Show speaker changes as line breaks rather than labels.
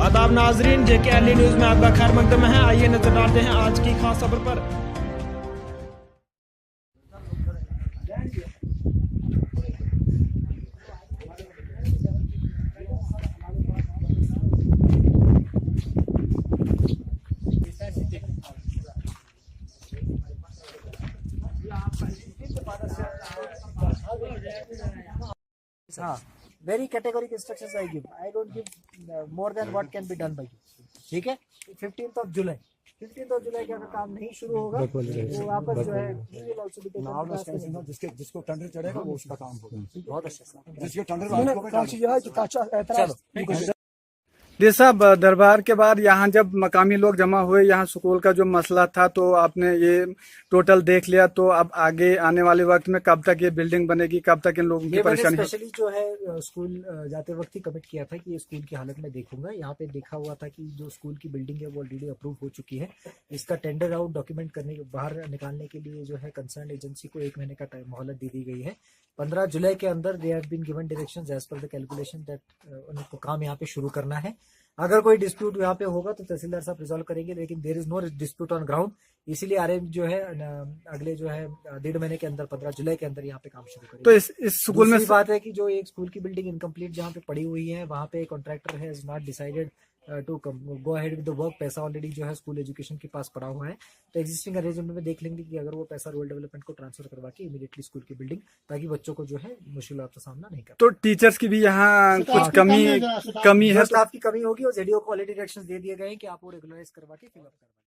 आदाब नाजरीन, JKLE news में आपका खैर मकदम है। आइए नजर डालते हैं आज की खास खबर पर।
Very categorical instructions I give. I don't give more than what can be done by you. ठीक है? 15th of July के अगर काम नहीं शुरू होगा तो वापस जो है
जिसको टेंडर चढ़ेगा वो उसका काम होगा।
बहुत अच्छा
जिसके टेंडर
जी साहब, दरबार के बाद यहाँ जब मकामी लोग जमा हुए, यहाँ स्कूल का जो मसला था तो आपने ये टोटल देख लिया, तो अब आगे आने वाले वक्त में कब तक ये बिल्डिंग बनेगी, कब तक इन लोगों की परेशानी?
स्पेशली जो है स्कूल जाते वक्त ही कमिट किया था कि ये स्कूल की हालत में देखूंगा। यहाँ पे देखा हुआ था कि जो स्कूल की बिल्डिंग है वो ऑलरेडी अप्रूव हो चुकी है। इसका टेंडर आउट डॉक्यूमेंट करने के बाहर निकालने के लिए जो है कंसर्न एजेंसी को 1 महीने का टाइम मोहलत दे दी गई है। 15 जुलाई के अंदर they have been given directions as per the calculation that उनको काम यहाँ पे शुरू करना है। अगर कोई डिस्प्यूट यहाँ पे होगा तो तहसीलदार साहब रिजॉल्व करेंगे, लेकिन there is no dispute on ground. इसीलिए आरएम जो है अगले जो है 1.5 महीने के अंदर 15 जुलाई के अंदर यहाँ पे काम शुरू करेंगे।
तो इस स्कूल में
बात है कि जो एक स्कूल की बिल्डिंग इनकम्प्लीट जहाँ पे पड़ी हुई है, वहाँ पे contractor has not decided to go ahead with the work. पैसा ऑलरेडी जो है स्कूल एजुकेशन के पास पड़ा हुआ है, तो एग्जिस्टिंग अरेंजमेंट में देख लेंगे कि अगर वो पैसा रूरल डेवलपमेंट को ट्रांसफर करवा के इमीडिएटली स्कूल की बिल्डिंग, ताकि बच्चों को जो है मुश्किलों का सामना नहीं करना।
तो टीचर्स की भी यहाँ कुछ कमी है,
स्टाफ की कमी होगी और जेडीओ को ऑलरेडी डायरेक्शंस दे दिए गए हैं कि आप वो रेगुलराइज करवा के फिलअप करवाएं।